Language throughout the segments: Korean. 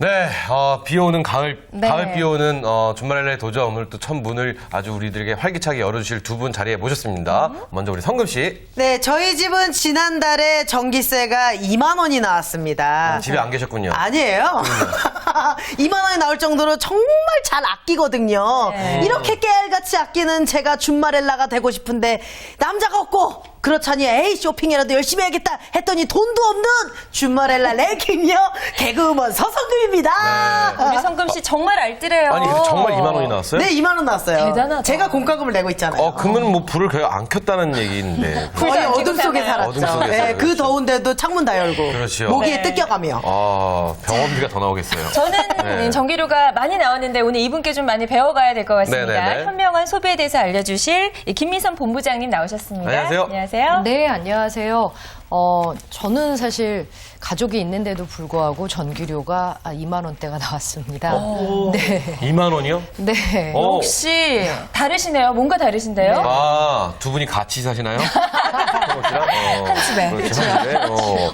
네, 비 오는 가을 네. 비 오는 주말의 도전 오늘 또 첫 문을 아주 우리들에게 활기차게 열어주실 두 분 자리에 모셨습니다. 먼저 우리 성금 씨. 네, 저희 집은 지난달에 전기세가 2만 원이 나왔습니다. 집에 안 계셨군요. 아니에요. 2만 원이 나올 정도로 정말 잘 아끼거든요. 네. 이렇게 깨알같이 아끼는 제가 준마렐라가 되고 싶은데 남자가 없고 그렇자니 에이 쇼핑이라도 열심히 해야겠다 했더니 돈도 없는 준마렐라 랭킹이요. 개그우먼 서성금입니다. 우리 성금 씨 정말 알뜰해요. 아니, 근데 정말 2만 원이 나왔어요? 네, 2만 원 나왔어요. 대단하다. 제가 공과금을 내고 있잖아요. 그러면 뭐 불을 거의 안 켰다는 얘기인데. 불도 거의 안 켜고 어둠 속에 살아요. 살았죠. 어둠 속에 네, 살아요. 그 더운데도 창문 다 열고 그렇죠. 모기에 네. 뜯겨가며. 병원비가 더 나오겠어요. 저는 네. 전기료가 많이 나왔는데 오늘 이분께 좀 많이 배워가야 될 것 같습니다. 네네네. 현명한 소비에 대해서 알려주실 이 김민선 본부장님 나오셨습니다. 안녕하세요. 안녕하세요. 네, 안녕하세요. 저는 사실 가족이 있는데도 불구하고 전기료가 2만 원대가 나왔습니다. 네. 2만 원이요? 네. 혹시 다르시네요? 뭔가 다르신데요? 두 분이 같이 사시나요? 한 집에. 그렇죠. 한 집에.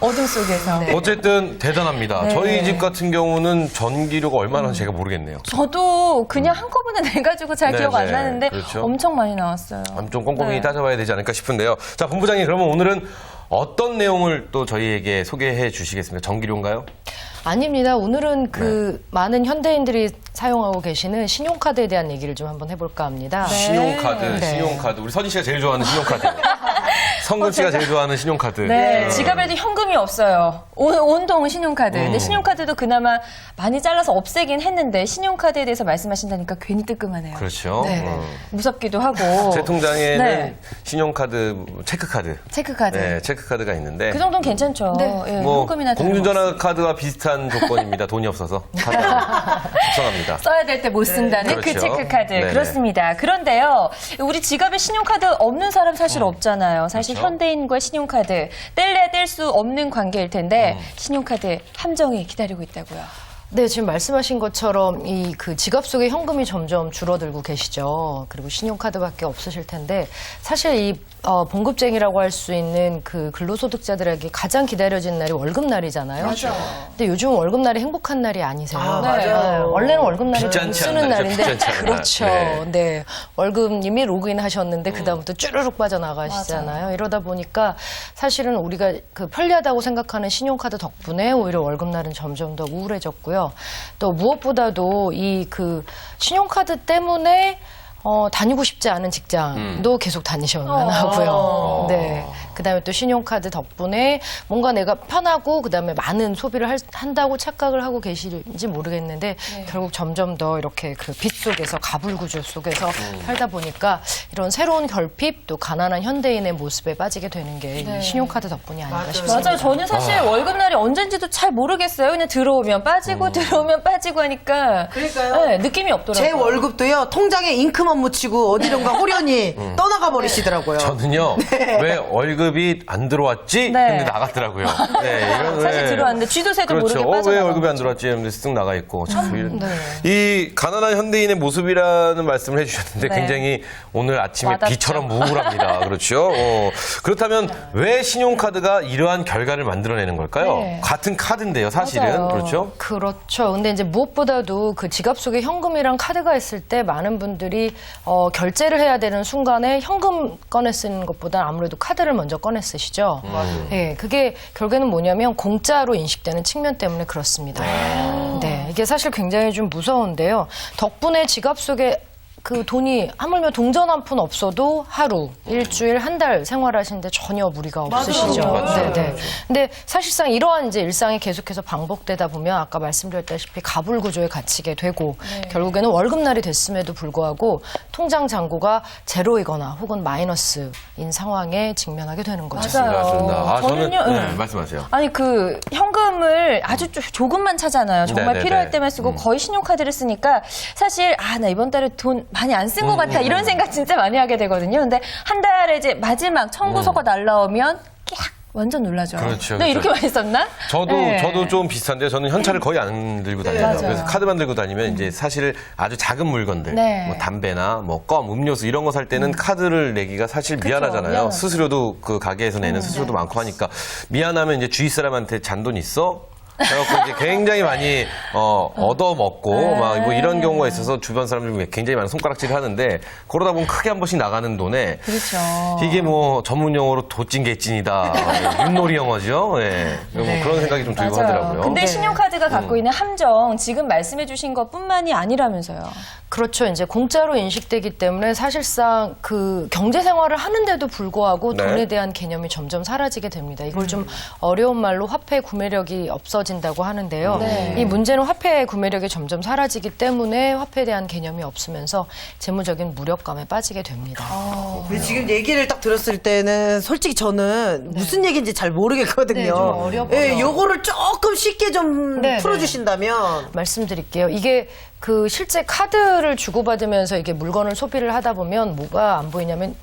어둠 속에서. 네. 어쨌든 대단합니다. 네. 저희 집 같은 경우는 전기료가 얼마나 하는지 제가 모르겠네요. 저도 그냥 한꺼번에 내가지고 잘 기억 안 네네. 나는데 그렇죠. 엄청 많이 나왔어요. 좀 꼼꼼히 네. 따져봐야 되지 않을까 싶은데요. 자, 본부장님, 그러면 오늘은 어떤 내용을 또 저희에게 소개해 주시겠습니까? 전기료인가요? 아닙니다. 오늘은 많은 현대인들이 사용하고 계시는 신용카드에 대한 얘기를 좀 한번 해볼까 합니다. 신용카드, 네. 신용카드. 우리 선희 씨가 제일 좋아하는 신용카드. 성근 씨가 제일 좋아하는 신용카드. 네, 지갑에도 현금이 없어요. 온통 신용카드. 근데 신용카드도 그나마 많이 잘라서 없애긴 했는데 신용카드에 대해서 말씀하신다니까 괜히 뜨끔하네요. 그렇죠. 네. 무섭기도 하고. 제 통장에는 네. 신용카드, 체크카드. 체크카드. 네, 체크카드가 있는데. 그 정도는 괜찮죠. 네. 예, 뭐 현금이나 공중전화 카드와 비슷한 조건입니다. 돈이 없어서. 카드 속상합니다. 써야 될 때 못 쓴다는 그 그렇죠. 체크카드. 네네. 그렇습니다. 그런데요, 우리 지갑에 신용카드 없는 사람 사실 없잖아요. 사실 그렇죠. 현대인과 신용카드 뗄래야 뗄 수 없는 관계일 텐데 신용카드 함정이 기다리고 있다고요. 네, 지금 말씀하신 것처럼 그 지갑 속에 현금이 점점 줄어들고 계시죠. 그리고 신용카드밖에 없으실 텐데 사실 이 봉급쟁이라고 할 수 있는 그 근로소득자들에게 가장 기다려진 날이 월급날이잖아요. 맞아. 근데 요즘 월급날이 행복한 날이 아니세요. 맞아요. 원래는 월급날이 돈 빚잖지 않은 쓰는 날이죠, 날인데 빚잖지 않은 날. 그렇죠. 네. 네. 월급님이 로그인 하셨는데 그다음부터 쭈르륵 빠져나가시잖아요. 이러다 보니까 사실은 우리가 그 편리하다고 생각하는 신용카드 덕분에 오히려 월급날은 점점 더 우울해졌고요. 또 무엇보다도 이 그 신용카드 때문에 다니고 싶지 않은 직장도 계속 다니셔야만 하고요. 네. 그다음에 또 신용카드 덕분에 뭔가 내가 편하고 그다음에 많은 소비를 한다고 착각을 하고 계실지 모르겠는데 결국 점점 더 이렇게 그 빚 속에서 가불구조 속에서 살다 보니까 이런 새로운 결핍 또 가난한 현대인의 모습에 빠지게 되는 게 이 신용카드 덕분이 아닌가 싶습니다. 맞아요. 저는 사실 월급날이 언젠지도 잘 모르겠어요. 그냥 들어오면 빠지고 들어오면 빠지고 하니까. 그러니까요. 네, 느낌이 없더라고요. 제 월급도요, 통장에 잉크만 묻히고 어디론가 호련히 떠나가 버리시더라고요. 저는요, 왜 월급이 안 들어왔지? 네. 했는데 나갔더라고요. 네, 이건 사실 왜- 들어왔는데 쥐도 새도 그렇죠. 모르게 왜 빠져나가고. 월급이 안 들어왔지? 했는데 쓱 나가 있고. 참, 이 가난한 현대인의 모습이라는 말씀을 해주셨는데 네. 굉장히 오늘 아침에 와닿죠. 비처럼 우울합니다. 그렇죠. 그렇다면 왜 신용카드가 이러한 결과를 만들어내는 걸까요? 네. 같은 카드인데요, 사실은. 맞아요. 그렇죠. 그렇죠. 근데 이제 무엇보다도 그 지갑 속에 현금이랑 카드가 있을 때 많은 분들이 결제를 해야 되는 순간에 현금 꺼내 쓰는 것보다 아무래도 카드를 먼저 꺼내 쓰시죠. 네, 그게 결국에는 뭐냐면 공짜로 인식되는 측면 때문에 그렇습니다. 네, 이게 사실 굉장히 좀 무서운데요. 덕분에 지갑 속에 그 돈이 하물며 동전 한 푼 없어도 하루, 일주일, 한 달 생활하시는데 전혀 무리가 없으시죠. 맞아요. 네. 근데 사실상 이러한 이제 일상이 계속해서 반복되다 보면 아까 말씀드렸다시피 가불구조에 갇히게 되고 결국에는 월급날이 됐음에도 불구하고 통장 잔고가 제로이거나 혹은 마이너스인 상황에 직면하게 되는 거죠. 맞아요. 맞습니다. 저는요, 네, 말씀하세요. 아니 그 현금을 아주 조금만 차잖아요. 정말 네네네. 필요할 때만 쓰고 거의 신용카드를 쓰니까 사실 나 이번 달에 돈 많이 안 쓴 것 같아 이런 생각 진짜 많이 하게 되거든요. 근데 한 달에 이제 마지막 청구서가 날라오면 깍 완전 놀라죠. 그렇죠, 너 이렇게 그렇죠. 많이 썼나? 저도 네. 저도 좀 비슷한데 저는 현찰을 거의 안 들고 다녀요. 맞아요. 그래서 카드만 들고 다니면 이제 사실 아주 작은 물건들, 네. 뭐 담배나 뭐 껌, 음료수 이런 거 살 때는 카드를 내기가 사실 미안하잖아요. 미안하죠. 수수료도 그 가게에서 내는 수수료도 많고 하니까 미안하면 이제 주위 사람한테 잔돈 있어? 그래갖고 이제 굉장히 많이 얻어먹고 막 뭐 이런 경우가 있어서 주변 사람들이 굉장히 많은 손가락질을 하는데 그러다 보면 크게 한 번씩 나가는 돈에 그렇죠. 이게 뭐 전문 용어로 도찐개찐이다. 윷놀이 영어죠. 예. 뭐 그런 생각이 좀 들고 하더라고요. 근데 신용카드가 갖고 있는 함정 지금 말씀해주신 것뿐만이 아니라면서요. 그렇죠. 이제 공짜로 인식되기 때문에 사실상 그 경제 생활을 하는데도 불구하고 네. 돈에 대한 개념이 점점 사라지게 됩니다. 이걸 좀 어려운 말로 화폐 구매력이 없어진다고 하는데요. 네. 이 문제는 화폐 구매력이 점점 사라지기 때문에 화폐에 대한 개념이 없으면서 재무적인 무력감에 빠지게 됩니다. 근데 지금 얘기를 딱 들었을 때는 솔직히 저는 무슨 얘기인지 잘 모르겠거든요. 네, 좀 어렵고요. 예, 요거를 조금 쉽게 좀 네, 풀어주신다면. 말씀드릴게요. 이게 그 실제 카드를 주고받으면서 이게 물건을 소비를 하다 보면 뭐가 안 보이냐면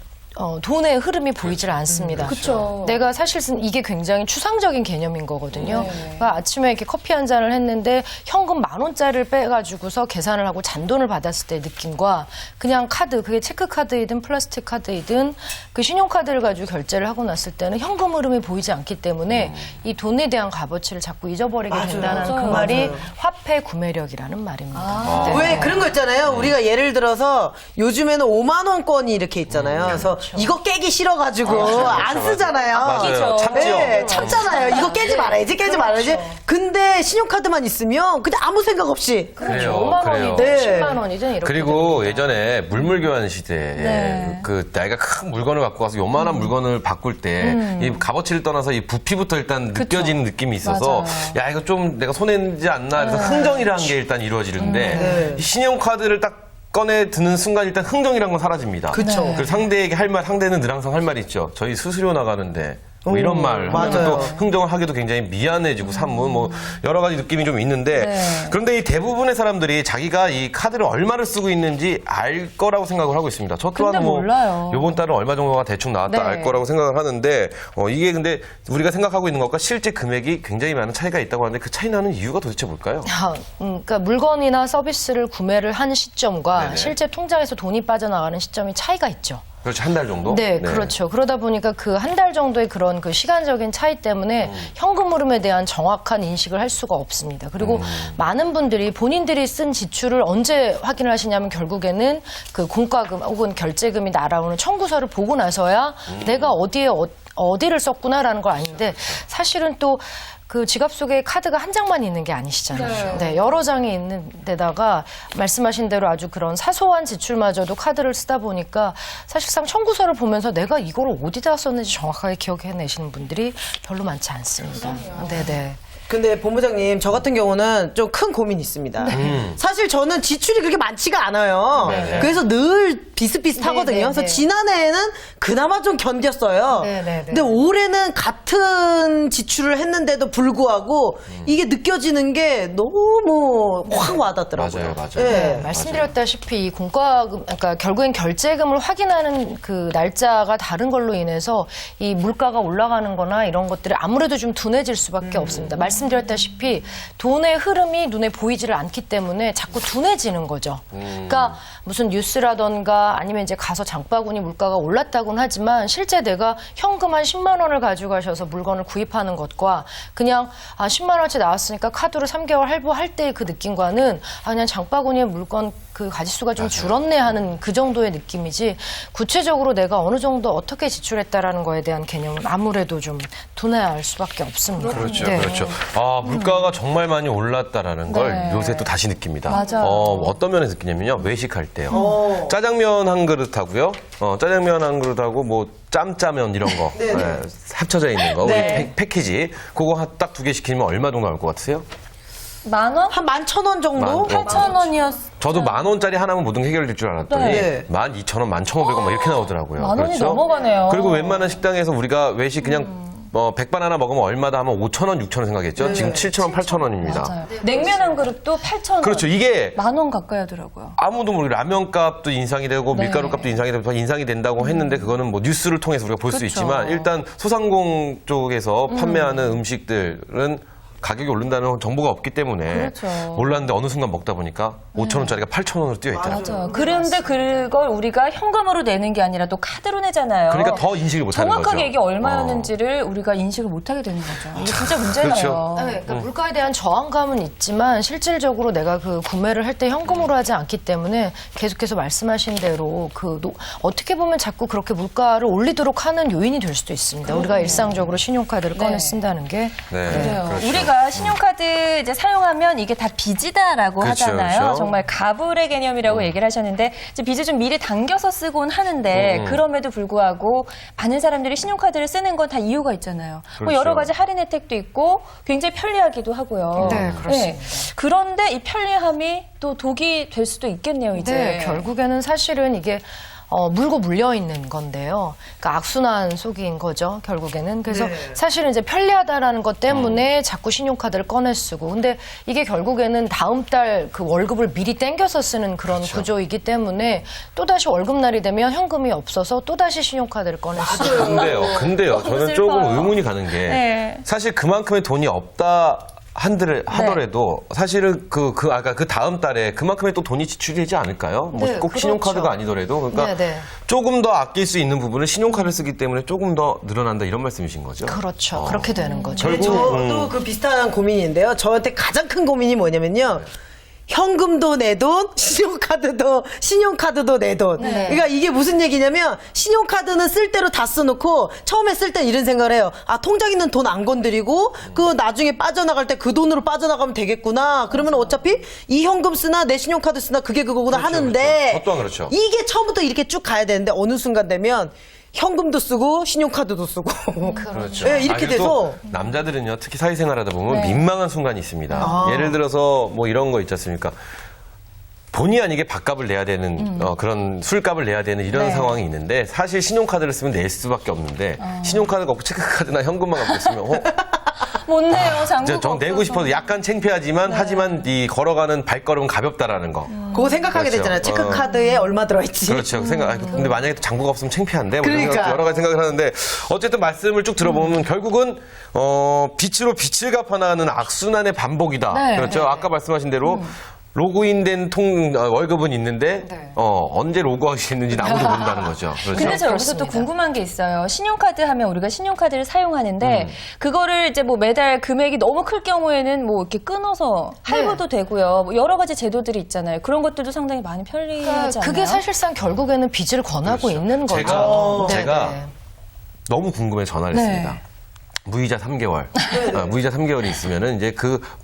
돈의 흐름이 보이질 않습니다. 그쵸. 내가 사실은 이게 굉장히 추상적인 개념인 거거든요. 그러니까 아침에 이렇게 커피 한 잔을 했는데 현금 10,000원짜리를 빼가지고서 계산을 하고 잔돈을 받았을 때의 느낌과 그냥 카드, 그게 체크카드이든 플라스틱 카드이든 그 신용카드를 가지고 결제를 하고 났을 때는 현금 흐름이 보이지 않기 때문에 이 돈에 대한 값어치를 자꾸 잊어버리게 된다는 그 맞아요. 말이 맞아요. 화폐 구매력이라는 말입니다. 네. 왜 그런 거 있잖아요. 우리가 예를 들어서 요즘에는 5만 원권이 이렇게 있잖아요. 그래서 이거 깨기 싫어가지고 안 쓰잖아요. 맞아요. 참지요. 네, 참잖아요. 이거 깨지 말아야지, 깨지 말아야지. 근데 신용카드만 있으면 그냥 아무 생각 없이. 그래요. 5만 그래요. 원이든 네. 10만 원이든 이렇게. 그리고 예전에 물물 교환 시대에 네. 그 나이가 큰 물건을 갖고 가서 요만한 물건을 바꿀 때 이 값어치를 떠나서 이 부피부터 일단 느껴지는 느낌이 있어서 야 이거 좀 내가 손해지 않나 그래서 흥정이라는 게 일단 이루어지는데 이 신용카드를 딱 꺼내 드는 순간 일단 흥정이라는 건 사라집니다. 그쵸. 그리고 상대에게 할 말, 상대는 늘 항상 할 말이 있죠. 저희 수수료 나가는데 뭐 이런 말 하면 맞아요. 또 흥정을 하기도 굉장히 미안해지고 산문 뭐 여러 가지 느낌이 좀 있는데 네. 그런데 이 대부분의 사람들이 자기가 이 카드를 얼마를 쓰고 있는지 알 거라고 생각을 하고 있습니다. 저 또한 근데 뭐 몰라요. 요번 달은 얼마 정도가 대충 나왔다 네. 알 거라고 생각을 하는데 이게 근데 우리가 생각하고 있는 것과 실제 금액이 굉장히 많은 차이가 있다고 하는데 그 차이 나는 이유가 도대체 뭘까요? 그러니까 물건이나 서비스를 구매를 한 시점과 네네. 실제 통장에서 돈이 빠져나가는 시점이 차이가 있죠. 그렇죠. 한 달 정도? 네, 그렇죠. 그러다 보니까 그 한 달 정도의 그런 그 시간적인 차이 때문에 현금 흐름에 대한 정확한 인식을 할 수가 없습니다. 그리고 많은 분들이 본인들이 쓴 지출을 언제 확인을 하시냐면 결국에는 그 공과금 혹은 결제금이 날아오는 청구서를 보고 나서야 내가 어디를 썼구나라는 걸 아는데 사실은 또 그 지갑 속에 카드가 한 장만 있는 게 아니시잖아요. 네, 여러 장이 있는 데다가 말씀하신 대로 아주 그런 사소한 지출마저도 카드를 쓰다 보니까 사실상 청구서를 보면서 내가 이걸 어디다 썼는지 정확하게 기억해내시는 분들이 별로 많지 않습니다. 네네. 근데 본부장님, 저 같은 경우는 좀 큰 고민이 있습니다. 사실 저는 지출이 그렇게 많지가 않아요. 네. 그래서 늘 비슷비슷하거든요. 네, 네, 그래서 네. 지난해에는 그나마 좀 견뎠어요. 네, 네, 네. 근데 올해는 같은 지출을 했는데도 불구하고 이게 느껴지는 게 너무 확 와닿더라고요. 맞아요. 예. 말씀드렸다시피 이 공과금, 그러니까 결국엔 결제금을 확인하는 그 날짜가 다른 걸로 인해서 이 물가가 올라가는 거나 이런 것들이 아무래도 좀 둔해질 수밖에 없습니다. 말씀드렸다시피 돈의 흐름이 눈에 보이지를 않기 때문에 자꾸 둔해지는 거죠. 그러니까 무슨 뉴스라던가 아니면 이제 가서 장바구니 물가가 올랐다고는 하지만 실제 내가 현금 한 10만 원을 가지고 가셔서 물건을 구입하는 것과 그냥 10만 원어치 나왔으니까 카드로 3개월 할부할 때의 그 느낌과는 그냥 장바구니에 물건 그 가짓수가 좀 줄었네 하는 그 정도의 느낌이지 구체적으로 내가 어느 정도 어떻게 지출했다라는 거에 대한 개념은 아무래도 좀 둔해할 수밖에 없습니다. 그렇죠. 네. 그렇죠. 물가가 정말 많이 올랐다라는 걸 네. 요새 또 다시 느낍니다. 맞아요. 어떤 면에서 느끼냐면요. 외식할 때요. 짜장면 한 그릇 하고요. 짜장면 한 그릇 하고 뭐 짬짜면 이런 거 합쳐져 있는 거. 네. 우리 패키지. 그거 딱 2개 시키면 얼마 정도 나올 것 같으세요? 10,000원? 한 11,000원 정도? 8,000원이었. 저도 10,000원짜리 하나면 모든 게 해결될 줄 알았더니 네. 12,000원, 11,500원 막 이렇게 나오더라고요. 10,000원이 넘어가네요. 그리고 웬만한 식당에서 우리가 외식 그냥 백반 하나 먹으면 얼마다 하면 5,000원, 6,000원 생각했죠. 지금 7,000원, 8,000원입니다. 맞아요. 냉면 한 그릇도 8,000원. 그렇죠. 이게 10,000원 가까이 하더라고요. 아무도 모르게 라면값도 인상이 되고 네. 밀가루값도 인상이 되고 인상이 된다고 했는데 그거는 뭐 뉴스를 통해서 우리가 볼 수 그렇죠. 있지만 일단 소상공 쪽에서 판매하는 음식들은 가격이 오른다는 정보가 없기 때문에 그렇죠. 몰랐는데 어느 순간 먹다 보니까 5,000원짜리가 8,000원으로 뛰어 있더라고요. 맞아요. 그런데 그걸 우리가 현금으로 내는 게 아니라 또 카드로 내잖아요. 그러니까 더 인식을 못하는 거죠. 정확하게 이게 얼마였는지를 우리가 인식을 못하게 되는 거죠. 이게 진짜 문제예요. 그렇죠. 네, 그러니까 물가에 대한 저항감은 있지만 실질적으로 내가 그 구매를 할 때 현금으로 하지 않기 때문에 계속해서 말씀하신 대로 어떻게 보면 자꾸 그렇게 물가를 올리도록 하는 요인이 될 수도 있습니다. 우리가 일상적으로 신용카드를 꺼내 쓴다는 게. 네, 그래요. 그렇죠. 우리가 신용카드 이제 사용하면 이게 다 빚이다라고 그렇죠, 하잖아요. 그렇죠. 정말 가불의 개념이라고 얘기를 하셨는데 이제 빚을 좀 미리 당겨서 쓰곤 하는데 그럼에도 불구하고 많은 사람들이 신용카드를 쓰는 건 다 이유가 있잖아요. 뭐 그렇죠. 여러 가지 할인 혜택도 있고 굉장히 편리하기도 하고요. 네, 그렇습니다. 그런데 이 편리함이 또 독이 될 수도 있겠네요, 이제. 네, 결국에는 사실은 이게 물고 물려 있는 건데요. 그러니까 악순환 속인 거죠, 결국에는. 그래서 사실은 이제 편리하다라는 것 때문에 자꾸 신용카드를 꺼내 쓰고. 근데 이게 결국에는 다음 달 그 월급을 미리 땡겨서 쓰는 그런 구조이기 때문에 또다시 월급날이 되면 현금이 없어서 또다시 신용카드를 꺼내 쓰고. 근데요. 저는 슬퍼요. 조금 의문이 가는 게 네. 사실 그만큼의 돈이 없다 하더라도 사실은 아까 그 다음 달에 그만큼의 또 돈이 지출이 되지 않을까요? 뭐 네, 꼭 그렇죠. 신용카드가 아니더라도 그러니까 네, 네. 조금 더 아낄 수 있는 부분은 신용카드를 쓰기 때문에 조금 더 늘어난다 이런 말씀이신 거죠? 그렇죠. 그렇게 되는 거죠. 네, 저도 그 비슷한 고민인데요. 저한테 가장 큰 고민이 뭐냐면요. 현금도 내 돈, 신용카드도 내 돈. 그러니까 이게 무슨 얘기냐면 신용카드는 쓸 대로 다 써놓고 처음에 쓸 땐 이런 생각을 해요. 아, 통장 있는 돈 안 건드리고 그 나중에 빠져나갈 때 그 돈으로 빠져나가면 되겠구나. 그러면 어차피 이 현금 쓰나 내 신용카드 쓰나 그게 그거구나 하는데 그것 또한 그렇죠. 이게 처음부터 이렇게 쭉 가야 되는데 어느 순간 되면 현금도 쓰고 신용카드도 쓰고 그렇죠. 네, 이렇게 그리고 돼서 또 남자들은요, 특히 사회생활하다 보면 네. 민망한 순간이 있습니다. 예를 들어서 뭐 이런 거 있지 않습니까? 본의 아니게 밥값을 내야 되는 그런 술값을 내야 되는 이런 네. 상황이 있는데 사실 신용카드를 쓰면 낼 수밖에 없는데 신용카드가 없고 체크카드나 현금만 갖고 있으면 못 내요, 장부가 이제 전 내고 없어서. 싶어도 약간 창피하지만 하지만 이 걸어가는 발걸음은 가볍다라는 거. 그거 생각하게 그렇죠. 되잖아요. 체크카드에 얼마 들어있지. 그렇죠. 근데 만약에 장부가 없으면 창피한데 뭐 그러니까. 이런 여러 가지 생각을 하는데 어쨌든 말씀을 쭉 들어보면 결국은 빚으로 빚을 갚아나가는 악순환의 반복이다. 네. 그렇죠. 아까 말씀하신 대로 로그인된 월급은 있는데 언제 로그아웃했는지 아무도 모른다는 거죠. 그렇죠. 근데 저 여기서 또 그렇습니다. 궁금한 게 있어요. 신용카드 하면 우리가 신용카드를 사용하는데 그거를 이제 뭐 매달 금액이 너무 클 경우에는 뭐 이렇게 끊어서 할부도 되고요. 뭐 여러 가지 제도들이 있잖아요. 그런 것들도 상당히 많이 편리하지 않나요? 그게 사실상 결국에는 빚을 권하고 그렇죠. 있는 거죠. 제가 네. 너무 궁금해 전화를 네. 했습니다. 무이자 3개월. 무이자 3개월이 있으면은 이제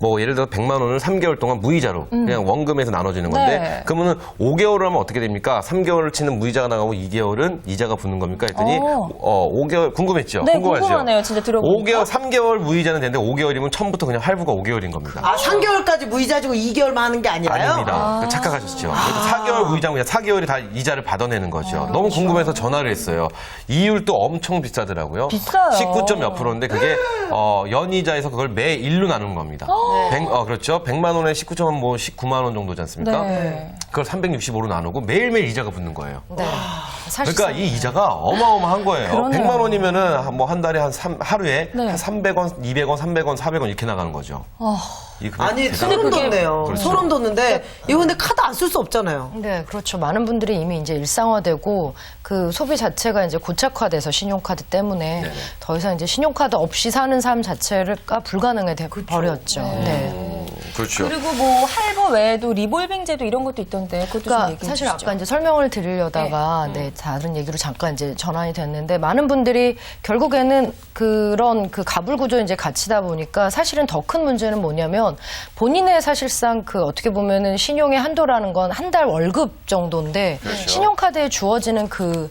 뭐 예를 들어 100만 원을 3개월 동안 무이자로 그냥 원금에서 나눠주는 건데 네. 그러면은 5개월을 하면 어떻게 됩니까? 3개월을 치는 무이자가 나가고 2개월은 이자가 붙는 겁니까? 했더니 5개월 궁금했죠? 네, 궁금하죠? 궁금하네요. 진짜 들어보니까. 5개월, 3개월 무이자는 되는데 5개월이면 처음부터 그냥 할부가 5개월인 겁니다. 아, 3개월까지 무이자 주고 2개월만 하는 게 아니라요? 아닙니다. 착각하셨죠. 그래서 4개월 무이자면 그냥 4개월이 다 이자를 받아내는 거죠. 너무 궁금해서 전화를 했어요. 이율도 엄청 비싸더라고요. 비싸요. 19점 몇 프로인데 그게 연이자에서 그걸 매 일로 나누는 겁니다. 그렇죠. 100만 원에 19점은 뭐 19만 원 정도지 않습니까? 네. 그걸 365로 나누고 매일매일 이자가 붙는 거예요. 네. 사실상 그러니까 이 이자가 어마어마한 거예요. 그러네요. 100만 원이면은 뭐 한 달에 하루에 네. 한 300원, 200원, 300원, 400원 이렇게 나가는 거죠. 이 금액 아니, 대단한 소름 그게- 돋네요. 그렇죠. 소름 돋는데, 이거 근데 카드 안 쓸 수 없잖아요. 네, 그렇죠. 많은 분들이 이미 이제 일상화되고 그 소비 자체가 이제 고착화돼서 신용카드 때문에 더 이상 이제 신용카드 없이 사는 삶 자체가 불가능해 버렸죠. 네. 그렇죠. 그리고 뭐 할부 외에도 리볼빙제도 이런 것도 있던데 그것도 좀 그러니까 얘기해 사실 주시죠. 아까 이제 설명을 드리려다가 다른 얘기로 잠깐 이제 전환이 됐는데 많은 분들이 결국에는 그런 그 가불 구조 이제 갇히다 보니까 사실은 더 큰 문제는 뭐냐면 본인의 사실상 그 어떻게 보면은 신용의 한도라는 건 한 달 월급 정도인데 신용카드에 주어지는 그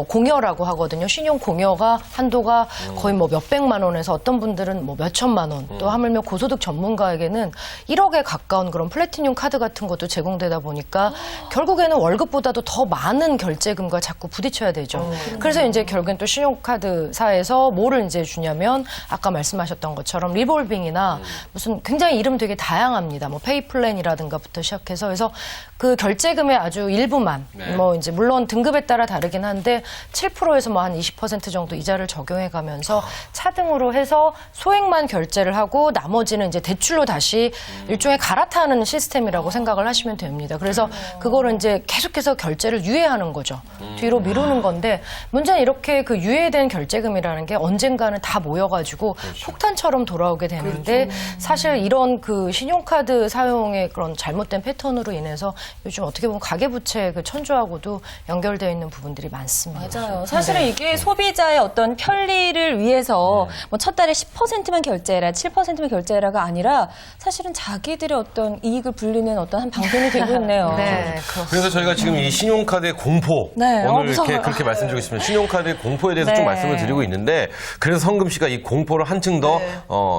공여라고 하거든요. 신용 공여가 한도가 거의 뭐 몇백만 원에서 어떤 분들은 뭐 몇천만 원 또 하물며 고소득 전문가에게는 1억에 가까운 그런 플래티늄 카드 같은 것도 제공되다 보니까 결국에는 월급보다도 더 많은 결제금과 자꾸 부딪혀야 되죠. 그래서 이제 결국엔 또 신용카드사에서 뭐를 이제 주냐면 아까 말씀하셨던 것처럼 리볼빙이나 무슨 굉장히 이름 되게 다양합니다. 뭐 페이플랜이라든가부터 시작해서 그래서 그 결제금의 아주 일부만 뭐 이제 물론 등급에 따라 다르긴 한데 7%에서 뭐 한 20% 정도 이자를 적용해 가면서 차등으로 해서 소액만 결제를 하고 나머지는 이제 대출로 다시 일종의 갈아타는 시스템이라고 생각을 하시면 됩니다. 그래서 그거를 이제 계속해서 결제를 유예하는 거죠. 뒤로 미루는 건데 문제는 이렇게 그 유예된 결제금이라는 게 언젠가는 다 모여가지고 폭탄처럼 돌아오게 되는데 사실 이런 그 신용카드 사용의 그런 잘못된 패턴으로 인해서 요즘 어떻게 보면 가계부채 그 천조하고도 연결되어 있는 부분들이 많습니다. 맞아요. 사실은 이게 소비자의 어떤 편리를 위해서 뭐 첫 달에 10%만 결제해라, 7%만 결제해라가 아니라 사실은 자기들의 어떤 이익을 불리는 어떤 한 방편이 되고 있네요. 네, 그래서 저희가 지금 이 신용카드의 공포 네, 오늘 이렇게 무서워요. 그렇게 말씀드리고 있습니다. 신용카드의 공포에 대해서 네. 좀 말씀을 드리고 있는데 그래서 성금 씨가 이 공포를 한층 더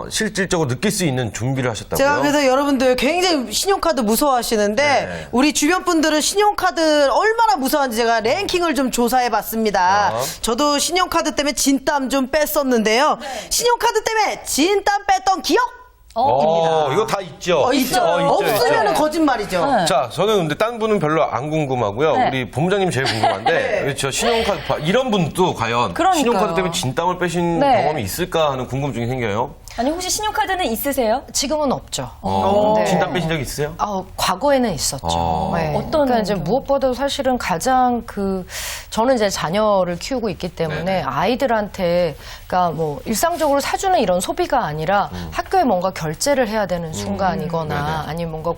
실질적으로 느낄 수 있는 준비를 하셨다고요? 제가 그래서 여러분들 굉장히 신용카드 무서워하시는데 우리 주변 분들은 신용카드 얼마나 무서워하는지 제가 랭킹을 좀 조사해봤습니다. 저도 신용카드 때문에 진땀 좀 뺐었는데요. 신용카드 때문에 진땀 뺐던 기억? 이거 다 있죠. 있죠. 있죠. 없으면 거짓말이죠. 네. 자, 저는 근데 딴 분은 별로 안 궁금하고요. 네. 우리 본부장님 제일 궁금한데, 그렇죠. 신용카드, 이런 분도 과연 그러니까요. 신용카드 때문에 진땀을 빼신 네. 경험이 있을까 하는 궁금증이 생겨요. 아니 혹시 신용카드는 있으세요? 지금은 없죠. 네. 진땀 빼신 적 있어요? 과거에는 있었죠. 네. 어떤 그러니까 이제 좀? 무엇보다도 사실은 가장 저는 이제 자녀를 키우고 있기 때문에 네네. 아이들한테 그러니까 뭐 일상적으로 사주는 이런 소비가 아니라 학교에 뭔가 결제를 해야 되는 순간이거나 네네. 아니면 뭔가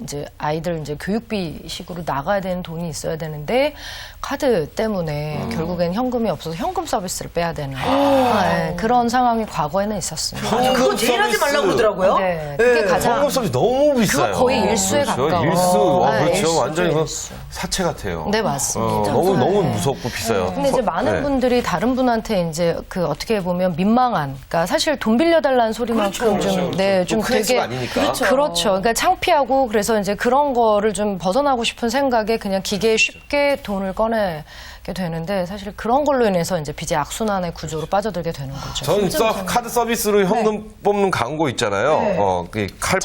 이제 아이들 이제 교육비식으로 나가야 되는 돈이 있어야 되는데 카드 때문에 결국엔 현금이 없어서 현금 서비스를 빼야 되는 네, 그런 상황이 과거에는 있었습니다. 그거 제일 하지 말라고 그러더라고요. 네, 그게 가장 현금 서비스 너무 비싸요. 그거 거의 일수에 그렇죠. 가까워. 일수, 네, 그렇죠. 일수죠, 완전히 그 일수. 사채 같아요. 네, 맞습니다. 너무 무섭고 비싸요. 근데 이제 많은 네. 분들이 다른 분한테 이제 어떻게 보면 민망한, 그러니까 사실 돈 빌려달라는 소리만큼 좀 크레이스가 아니니까. 그렇죠. 그러니까 창피하고 그래서 이제 그런 거를 좀 벗어나고 싶은 생각에 그냥 기계에 쉽게 돈을 꺼내게 되는데 사실 그런 걸로 인해서 이제 빚의 악순환의 구조로 빠져들게 되는 거죠. 전 카드 서비스로 현금 뽑는 광고 있잖아요. 칼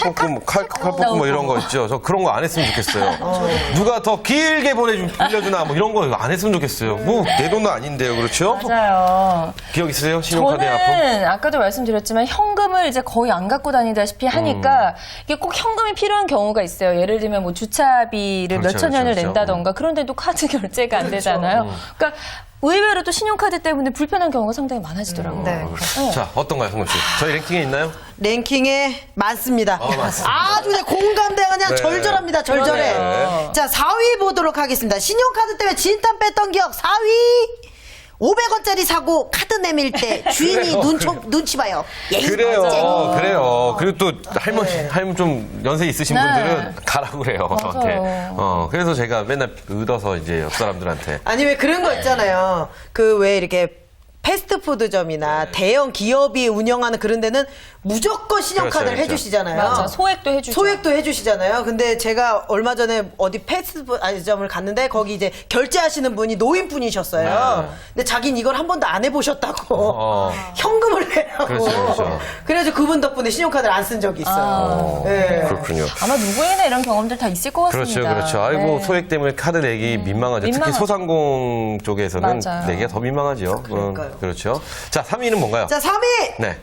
뽑고 뭐 이런 거 있죠. 저 그런 거 안 했으면 좋겠어요. 누가 더 길게 빌려주나 뭐 이런 거 안 했으면 좋겠어요. 뭐 내 돈도 아닌데요, 그렇죠? 맞아요. 기억 있으세요? 신용카드의 아픔? 저는 아까도 말씀드렸지만 현금을 이제 거의 안 갖고 다니다시피 하니까 이게 꼭 현금이 필요한 경우가 있어요. 예를 들면 뭐 주차비를 그렇죠, 몇천 년을 그렇죠. 낸다던가 그런데도 카드 결제가 안 되잖아요. 그러니까 의외로 또 신용카드 때문에 불편한 경우가 상당히 많아지더라고요. 네. 자, 어떤가요, 성금 씨? 저희 랭킹에 있나요? 랭킹에 많습니다. 많습니다. 아주 그냥 공감대가 그냥 네. 절절합니다. 절절해. 그러네요. 자, 4위 보도록 하겠습니다. 신용카드 때문에 진땀 뺐던 기억 4위. 500원짜리 사고 카드 내밀 때 주인이 눈치 봐요. 그래요. 그리고 또 할머니 좀 연세 있으신 네. 분들은 가라고 그래요, 저한테. 맞아요. 그래서 제가 맨날 얻어서 이제 옆 사람들한테. 아니 왜 그런 거 있잖아요. 그 왜 이렇게 패스트푸드점이나 대형 기업이 운영하는 그런 데는 무조건 신용카드를 그렇죠, 그렇죠. 해주시잖아요. 맞아. 소액도 해주죠. 소액도 해주시잖아요. 근데 제가 얼마 전에 어디 패스트푸드점을 갔는데 거기 이제 결제하시는 분이 노인분이셨어요. 근데 자기는 이걸 한 번도 안 해보셨다고 현금을 내라고. 그렇죠. 그래가지고 그분 덕분에 신용카드를 안 쓴 적이 있어요. 네. 그렇군요. 아마 누구에나 이런 경험들 다 있을 것 같습니다. 그렇죠. 아이고, 네. 소액 때문에 카드 내기 민망하죠. 특히 민망하죠. 소상공 쪽에서는 맞아요. 내기가 더 민망하죠. 그러니까요. 그렇죠. 자, 3위는 뭔가요? 자, 3위! 네.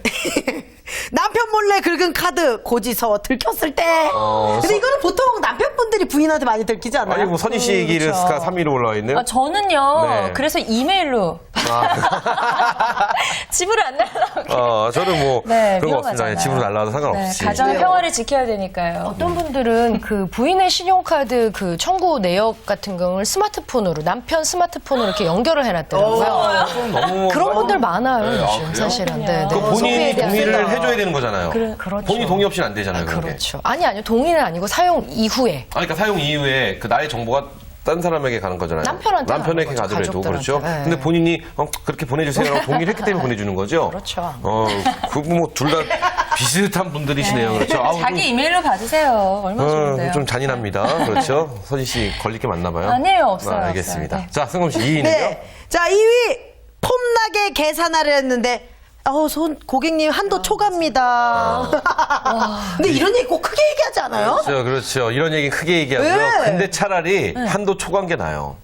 남편 몰래 긁은 카드 고지서 들켰을 때. 근데 이거는 보통 남편분들이 부인한테 많이 들키지 않나요? 아니, 뭐, 선희 씨 얘기를 스카 3위로 올라와 있네요. 저는요. 네. 그래서 이메일로 집으로 안 날라오게. 저는 뭐, 네, 그런 거 없습니다. 위험하잖아요. 집으로 날라와도 상관없이. 네, 가정의 평화를 지켜야 되니까요. 어떤 분들은 그 부인의 신용카드 그 청구 내역 같은 경우를 스마트폰으로 남편 스마트폰으로 이렇게 연결을 해놨더라고요. 너무 그런 분들 많아요, 네, 요즘 그래요? 사실은. 네, 네. 그 본인이 소비에 대한 동의를 생각. 해줘야 되는 거잖아요. 그렇죠. 본인 동의 없이는 안 되잖아요. 그게. 그렇죠. 아니요. 동의는 아니고 사용 이후에. 그러니까 사용 이후에 그 나의 정보가 딴 사람에게 가는 거잖아요. 남편한테 남편에게 가는 거죠. 가더라도 그렇죠. 가족들한테. 네. 근데 본인이 그렇게 보내주세요라고 동의를 했기 때문에 보내주는 거죠. 그렇죠. 뭐 둘 다 비슷한 분들이시네요. 그렇죠. 아우, 자기 이메일로 받으세요. 얼마나 좋은데요. 좀 잔인합니다. 그렇죠. 서진 씨 걸릴 게 많나 봐요. 아니에요, 없어요. 알겠습니다. 없어요. 네. 자, 승금 씨 2위는요? 네. 자, 2위 폼나게 계산하려 했는데 고객님 한도 초과입니다. 근데 이런 얘기 꼭 크게 얘기하지 않아요? 그렇죠, 그렇죠. 이런 얘기 크게 얘기하고요. 네. 근데 차라리 한도 초과한 게 나아요.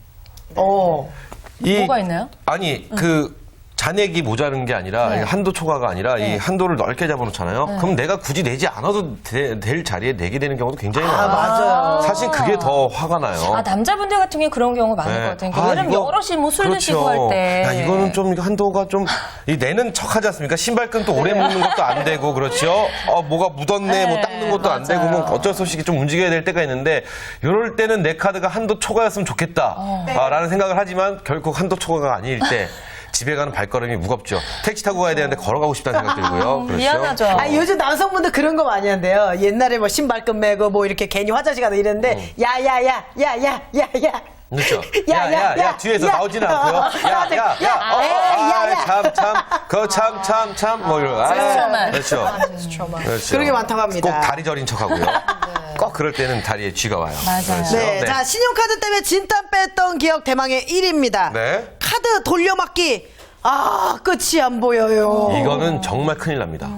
뭐가 있나요? 아니, 잔액이 모자른 게 아니라 네. 한도 초과가 아니라 이 한도를 넓게 잡아놓잖아요. 그럼 내가 굳이 내지 않아도 될 자리에 내게 되는 경우도 굉장히 많아요. 맞아요. 사실 그게 더 화가 나요. 남자분들 같은 경우에 그런 경우 많을 것 같아요. 왜냐면 여럿이 뭐 술 드시고 할 때. 야, 이거는 좀 한도가 좀 내는 척하지 않습니까? 신발끈 또 오래 묶는 것도 안 되고 그렇죠. 뭐가 묻었네, 뭐 닦는 것도 안 되고 뭐 어쩔 수 없이 좀 움직여야 될 때가 있는데 이럴 때는 내 카드가 한도 초과였으면 좋겠다. 라는 생각을 하지만 결국 한도 초과가 아닐 때. 집에 가는 발걸음이 무겁죠. 택시 타고 가야 되는데 걸어가고 싶다는 생각 들고요. 그렇죠? 미안하죠. 요즘 남성분들 그런 거 많이 한대요. 옛날에 뭐 신발끈 매고 뭐 이렇게 괜히 화장실 가다 이랬는데 야야야. 그렇죠. 야, 뒤에서 나오지는 않고요. 참, 뭐 이런. 그렇죠. 그렇죠. 그런 게 많다고 합니다. 꼭 다리 저린 척 하고요. 꼭 그럴 때는 다리에 쥐가 와요. 맞아요. 그렇죠? 네. 자, 신용카드 때문에 진땀 뺐던 기억 대망의 1위입니다. 네. 카드 돌려막기. 끝이 안 보여요. 이거는 정말 큰일 납니다.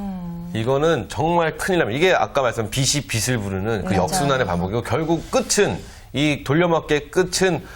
이거는 정말 큰일 납니다. 이게 아까 말씀 빚이 빚을 부르는 그 역순환의 반복이고 결국 끝은 이 돌려막기의 끝은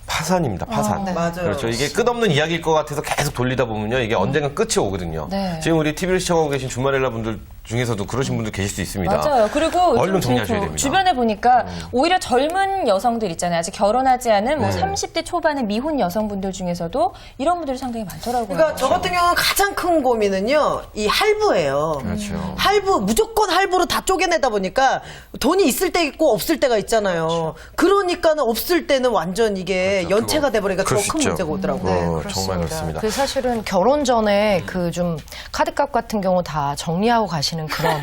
파산입니다. 파산. 네. 맞아요. 그렇죠. 이게 끝없는 이야기일 것 같아서 계속 돌리다 보면요. 이게 언젠간 끝이 오거든요. 네. 지금 우리 TV를 시청하고 계신 주말엘라 분들 중에서도 그러신 분들 계실 수 있습니다. 맞아요. 그리고 얼른 요즘 정리하셔야 됩니다. 주변에 보니까 오히려 젊은 여성들 있잖아요. 아직 결혼하지 않은 뭐 30대 초반의 미혼 여성분들 중에서도 이런 분들이 상당히 많더라고요. 그러니까 저 같은 경우는 가장 큰 고민은요, 이 할부예요. 그렇죠. 할부, 무조건 할부로 다 쪼개내다 보니까 돈이 있을 때 있고 없을 때가 있잖아요. 그러니까는 없을 때는 완전 이게 그렇죠. 연체가 돼버리니까 더 그럴 수 큰 있죠. 문제가 오더라고요. 정말 그렇습니다. 그 사실은 결혼 전에 그 좀 카드값 같은 경우 다 정리하고 가시는 그런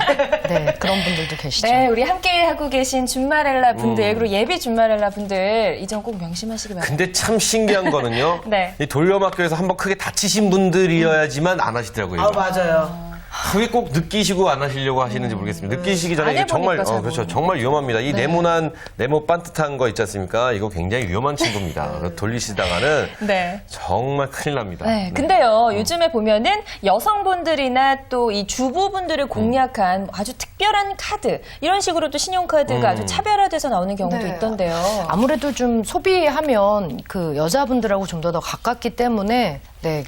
그런 분들도 계시죠. 네, 우리 함께 하고 계신 준마렐라 분들, 그리고 예비 준마렐라 분들 이 점 꼭 명심하시기 바랍니다. 근데 참 신기한 거는요. 네. 이 돌려막기에서 한번 크게 다치신 분들이어야지만 안 하시더라고요. 맞아요. 그게 꼭 느끼시고 안 하시려고 하시는지 모르겠습니다. 느끼시기 전에 안 이게 정말, 해보니까 잘 그렇죠. 정말 위험합니다. 이 네모 반듯한 거 있지 않습니까? 이거 굉장히 위험한 친구입니다. 돌리시다가는 네. 정말 큰일 납니다. 네, 근데요, 요즘에 보면은 여성분들이나 또 이 주부분들을 공략한 아주 특별한 카드, 이런 식으로 또 신용카드가 아주 차별화돼서 나오는 경우도 있던데요. 아무래도 좀 소비하면 그 여자분들하고 좀 더 가깝기 때문에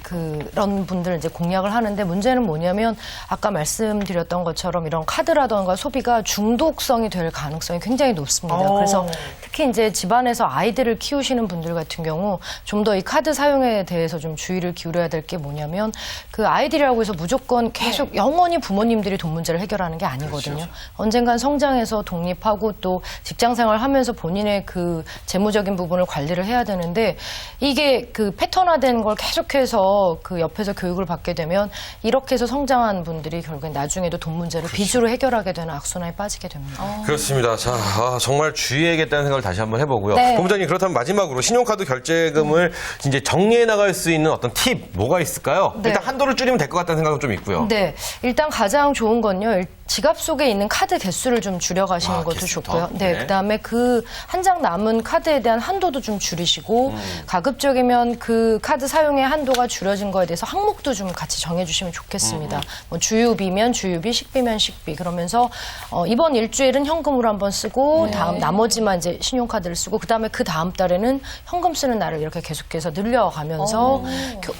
그런 분들 이제 공략을 하는데 문제는 뭐냐면 아까 말씀드렸던 것처럼 이런 카드라던가 소비가 중독성이 될 가능성이 굉장히 높습니다. 그래서 특히 이제 집안에서 아이들을 키우시는 분들 같은 경우 좀 더 이 카드 사용에 대해서 좀 주의를 기울여야 될 게 뭐냐면 그 아이들이라고 해서 무조건 계속 영원히 부모님들이 돈 문제를 해결하는 게 아니거든요. 그렇죠. 언젠간 성장해서 독립하고 또 직장 생활하면서 본인의 그 재무적인 부분을 관리를 해야 되는데 이게 그 패턴화된 걸 계속해서 그 옆에서 교육을 받게 되면 이렇게 해서 성장한 분들이 결국엔 나중에도 돈 문제를 빚으로 해결하게 되는 악순환에 빠지게 됩니다. 그렇습니다. 자, 정말 주의해야겠다는 생각을 다시 한번 해보고요. 네. 본부장님, 그렇다면 마지막으로 신용카드 결제금을 이제 정리해 나갈 수 있는 어떤 팁, 뭐가 있을까요? 네. 일단 한도를 줄이면 될 것 같다는 생각은 좀 있고요. 네, 일단 가장 좋은 건요. 지갑 속에 있는 카드 개수를 좀 줄여가시는 것도 개수부터? 좋고요. 네, 네. 그다음에 그 한 장 남은 카드에 대한 한도도 좀 줄이시고 가급적이면 그 카드 사용의 한도가 줄여진 거에 대해서 항목도 좀 같이 정해주시면 좋겠습니다. 뭐 주유비면 주유비, 식비면 식비 그러면서 이번 일주일은 현금으로 한번 쓰고 다음 나머지만 이제 신용카드를 쓰고 그다음에 그 다음 달에는 현금 쓰는 날을 이렇게 계속해서 늘려가면서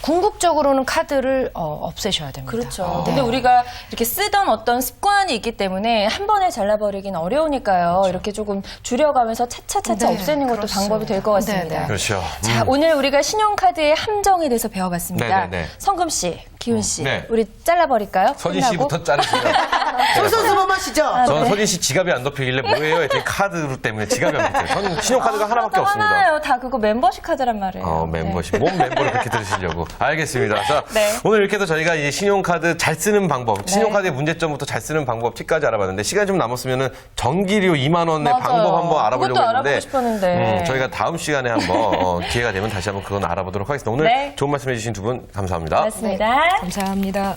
궁극적으로는 카드를 없애셔야 됩니다. 그렇죠. 근데 우리가 이렇게 쓰던 어떤 습관이 있기 때문에 한 번에 잘라버리긴 어려우니까요. 이렇게 조금 줄여가면서 차차차차 네, 없애는 것도 그렇습니다. 방법이 될 것 같습니다. 네, 네. 그렇죠. 자, 오늘 우리가 신용카드의 함정에 대해서 배워봤습니다. 네, 네, 네. 성금 씨, 기훈 씨, 네. 우리 잘라버릴까요? 서진 끝나고? 씨부터 자르시죠. 솔선수범 하시죠? 저는 서진 씨 지갑이 안 덮이길래 뭐예요? 했더니 카드 때문에 지갑이 안 덮여요. 저는 신용카드가 하나밖에 없습니다. 하나요. 다 그거 멤버십 카드란 말이에요. 멤버십. 뭔 멤버를 그렇게 들으시려고. 알겠습니다. 자, 네. 오늘 이렇게 해서 저희가 이제 신용카드 잘 쓰는 방법, 신용카드의 문제점부터 잘 쓰는 방법 팁까지 알아봤는데 시간이 좀 남았으면은 전기료 2만 원의 맞아요. 방법 한번 알아보려고 그것도 했는데 알아보고 싶었는데. 저희가 다음 시간에 한번 기회가 되면 다시 한번 그건 알아보도록 하겠습니다. 오늘 네. 좋은 말씀 해주신 두 분 감사합니다. 고맙습니다. 감사합니다.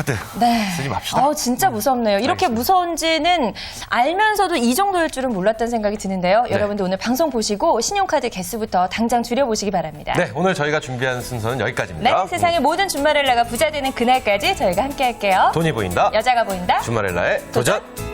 카드 네. 쓰지 맙시다. 진짜 무섭네요. 이렇게 알겠습니다. 무서운지는 알면서도 이 정도일 줄은 몰랐다는 생각이 드는데요. 네. 여러분들 오늘 방송 보시고 신용카드 개수부터 당장 줄여보시기 바랍니다. 네, 오늘 저희가 준비한 순서는 여기까지입니다. 네, 세상의 모든 준마렐라가 부자 되는 그날까지 저희가 함께 할게요. 돈이 보인다. 여자가 보인다. 주말엘라의 도전.